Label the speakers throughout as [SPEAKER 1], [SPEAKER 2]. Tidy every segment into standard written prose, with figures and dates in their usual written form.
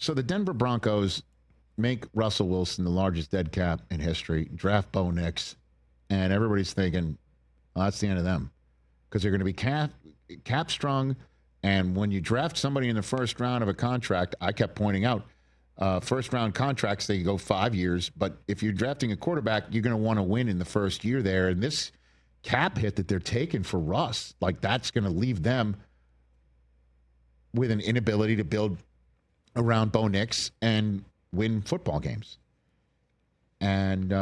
[SPEAKER 1] So the Denver Broncos make Russell Wilson the largest dead cap in history, draft Bo Nix, and everybody's thinking, well, that's the end of them because they're going to be cap strung. And when you draft somebody in the first round of a contract, I kept pointing out, first round contracts, they go 5 years. But if you're drafting a quarterback, you're going to want to win in the first year there. And this cap hit that they're taking for Russ, like that's going to leave them with an inability to build around Bo Nix and win football games. And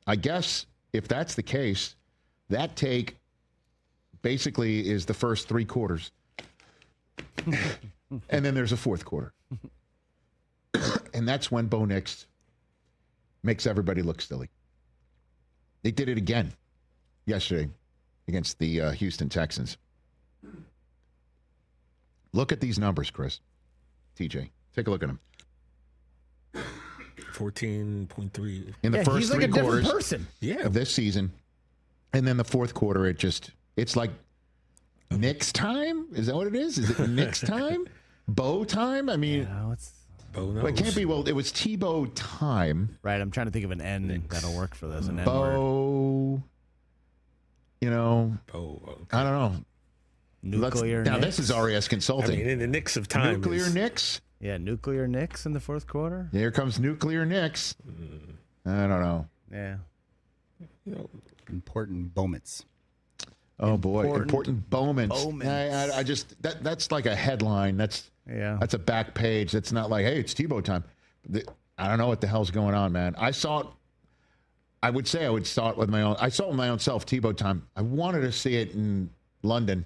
[SPEAKER 1] I guess if that's the case, that take basically is the first 3 quarters. And then there's a fourth quarter. And that's when Bo Nix makes everybody look silly. They did it again yesterday against the Houston Texans. Look at these numbers, Chris. TJ, take a look at them.
[SPEAKER 2] 14.3
[SPEAKER 1] in the first
[SPEAKER 3] he's
[SPEAKER 1] 3
[SPEAKER 3] like a
[SPEAKER 1] quarters
[SPEAKER 3] different person.
[SPEAKER 1] of this season. And then the fourth quarter, it's like Knicks time? Is that what it is? Is it Knicks time? Bo time? I mean,
[SPEAKER 2] Bo knows.
[SPEAKER 1] well, it can't be. Well, it was Tebow time.
[SPEAKER 3] Right, I'm trying to think of an N
[SPEAKER 2] Knicks.
[SPEAKER 3] that'll work for this. An N word.
[SPEAKER 1] Bo,
[SPEAKER 2] Bo, okay.
[SPEAKER 1] I don't know.
[SPEAKER 3] Nuclear
[SPEAKER 1] Now,
[SPEAKER 3] Knicks.
[SPEAKER 1] this is RES
[SPEAKER 2] I
[SPEAKER 1] Consulting.
[SPEAKER 2] mean, in the Knicks of time.
[SPEAKER 1] Nuclear Knicks?
[SPEAKER 3] Yeah, nuclear Knicks in the fourth quarter.
[SPEAKER 1] Here comes Nuclear Knicks. I don't know.
[SPEAKER 3] Yeah.
[SPEAKER 4] Important moments.
[SPEAKER 1] Oh, boy. Important moments.
[SPEAKER 3] Moments.
[SPEAKER 1] I just, that's like a headline. That's a back page. That's not like, hey, it's Tebow time. I don't know what the hell's going on, man. I saw it. I would say I would saw it with my own. I saw it with my own self, Tebow time. I wanted to see it in London.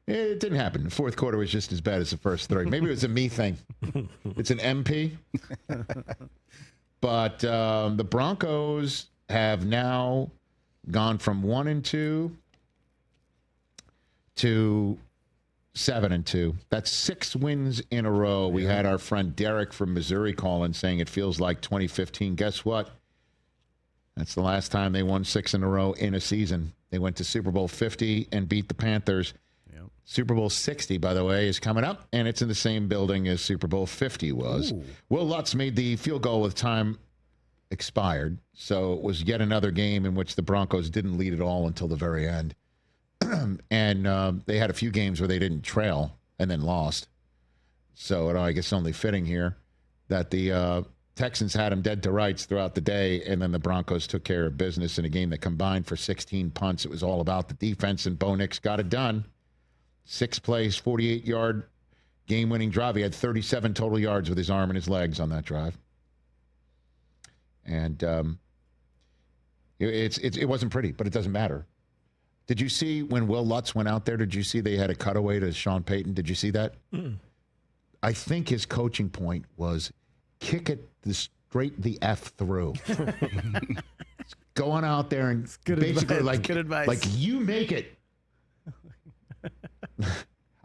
[SPEAKER 1] It didn't happen. The fourth quarter was just as bad as the first 3. Maybe it was a me thing. It's an MP. But the Broncos have now gone from 1-2 to 7-2. That's 6 wins in a row. We had our friend Derek from Missouri call in saying it feels like 2015. Guess what? That's the last time they won 6 in a row in a season. They went to Super Bowl 50 and beat the Panthers. Super Bowl 60, by the way, is coming up, and it's in the same building as Super Bowl 50 was. Ooh. Will Lutz made the field goal with time expired, so it was yet another game in which the Broncos didn't lead at all until the very end. And they had a few games where they didn't trail and then lost. So I guess only fitting here that the Texans had them dead to rights throughout the day, and then the Broncos took care of business in a game that combined for 16 punts. It was all about the defense, and Bo Nix got it done. 6 plays, 48-yard game-winning drive. He had 37 total yards with his arm and his legs on that drive. And it wasn't pretty, but it doesn't matter. Did you see when Will Lutz went out there, did you see they had a cutaway to Sean Payton? Did you see that? Mm. I think his coaching point was kick it straight the F through. Going out there and basically like you make it.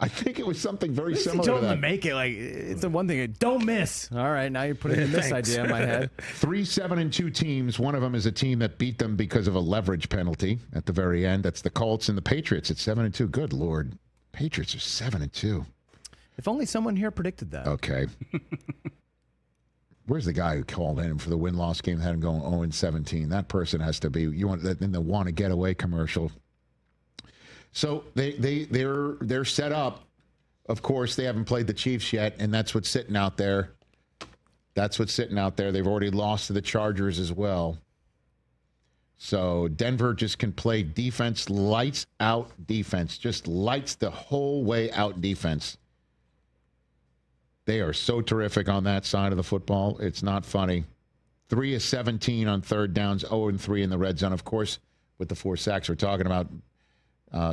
[SPEAKER 1] I think it was something very similar
[SPEAKER 3] to that.
[SPEAKER 1] Him
[SPEAKER 3] to make it like it's the one thing. Don't miss. All right, now you're putting the miss idea in my head.
[SPEAKER 1] 3 7-2 teams. One of them is a team that beat them because of a leverage penalty at the very end. That's the Colts and the Patriots at 7-2. Good Lord, Patriots are 7-2.
[SPEAKER 3] If only someone here predicted that.
[SPEAKER 1] Okay. Where's the guy who called in for the win-loss game? Had him going 0-17. That person has to be. You want that in the want to get away commercial. So they're set up. Of course, they haven't played the Chiefs yet, and that's what's sitting out there. They've already lost to the Chargers as well. So Denver just can play defense, lights out defense, just lights the whole way out defense. They are so terrific on that side of the football. It's not funny. 3 of 17 on third downs, 0-3 in the red zone. Of course, with the 4 sacks we're talking about,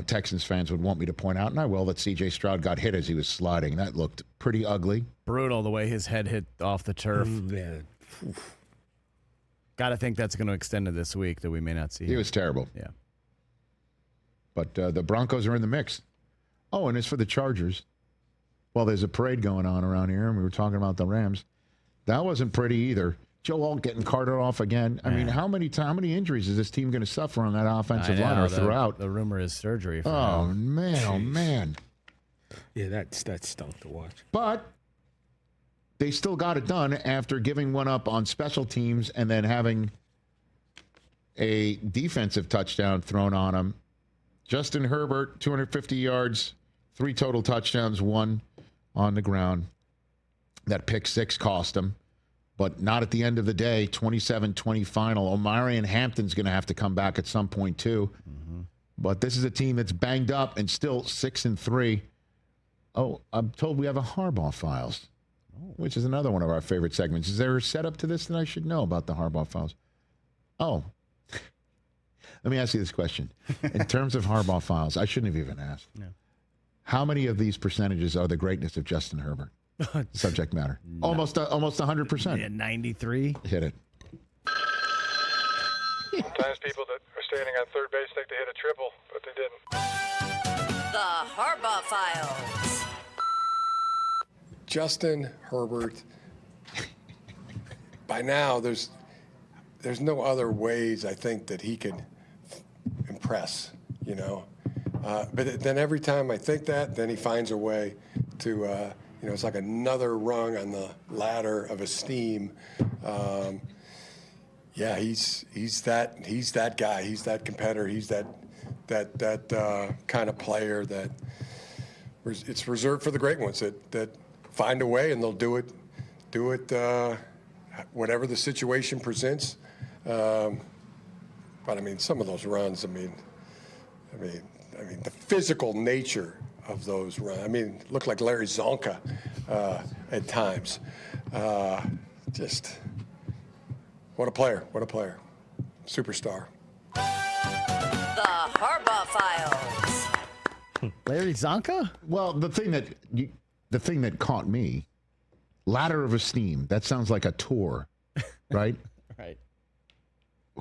[SPEAKER 1] Texans fans would want me to point out, and I will, that C.J. Stroud got hit as he was sliding. That looked pretty ugly.
[SPEAKER 3] Brutal the way his head hit off the turf. Got to think that's going to extend to this week that we may not see.
[SPEAKER 1] It was terrible.
[SPEAKER 3] Yeah.
[SPEAKER 1] But the Broncos are in the mix. Oh, and as for the Chargers, well, there's a parade going on around here, and we were talking about the Rams. That wasn't pretty either. Joe Alt getting carted off again. I mean, how many injuries is this team going to suffer on that offensive line or throughout?
[SPEAKER 3] The rumor is surgery. For
[SPEAKER 1] him. Man, oh man.
[SPEAKER 2] Yeah, that stunk to watch.
[SPEAKER 1] But they still got it done after giving one up on special teams and then having a defensive touchdown thrown on them. Justin Herbert, 250 yards, 3 total touchdowns, 1 on the ground. That pick 6 cost him, but not at the end of the day. 27-20 final. Omarion Hampton's going to have to come back at some point too. Mm-hmm. But this is a team that's banged up and still 6-3. Oh, I'm told we have a Harbaugh Files, which is another one of our favorite segments. Is there a setup to this that I should know about the Harbaugh Files? Oh, let me ask you this question. In terms of Harbaugh Files, I shouldn't have even asked. No. How many of these percentages are the greatness of Justin Herbert? Subject matter. No. Almost 100%.
[SPEAKER 3] Yeah, 93.
[SPEAKER 1] Hit it.
[SPEAKER 4] Sometimes people that are standing on third base think they hit a triple, but they didn't.
[SPEAKER 5] The Harbaugh Files.
[SPEAKER 4] Justin Herbert. By now, there's no other ways I think that he could impress, you know. But then every time I think that, then he finds a way to. It's like another rung on the ladder of esteem. He's that guy. He's that competitor. He's that kind of player that it's reserved for the great ones that find a way and they'll do it whatever the situation presents. But I mean, some of those runs. I mean, the physical nature of those runs. I mean, looked like Larry Zonka at times. Just what a player! What a player! Superstar.
[SPEAKER 5] The Harbaugh Files.
[SPEAKER 3] Larry Zonka?
[SPEAKER 1] Well, the thing that caught me, ladder of esteem. That sounds like a tour, right?
[SPEAKER 3] Right.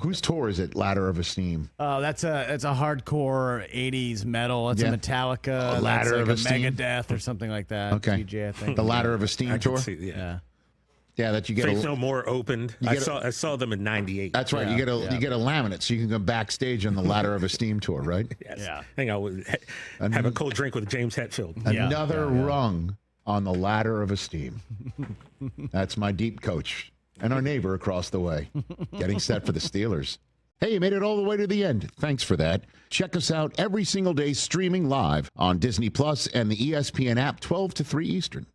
[SPEAKER 1] Whose tour is it? Ladder of Esteem.
[SPEAKER 3] Oh, it's a hardcore '80s metal. It's a Metallica,
[SPEAKER 1] Ladder of Esteem,
[SPEAKER 3] Megadeth, or something like that.
[SPEAKER 1] Okay,
[SPEAKER 3] DJ, I think.
[SPEAKER 1] The Ladder of Esteem tour.
[SPEAKER 3] Yeah.
[SPEAKER 1] Yeah, that you get.
[SPEAKER 2] Faith No More opened. I saw them in '98.
[SPEAKER 1] That's right. You get a laminate, so you can go backstage on the Ladder of Esteem tour, right?
[SPEAKER 2] Yes.
[SPEAKER 3] Yeah.
[SPEAKER 2] I think I would have a cold drink with James Hetfield.
[SPEAKER 1] Another rung on the Ladder of Esteem. That's my deep coach and our neighbor across the way, getting set for the Steelers. Hey, you made it all the way to the end. Thanks for that. Check us out every single day streaming live on Disney Plus and the ESPN app 12 to 3 Eastern.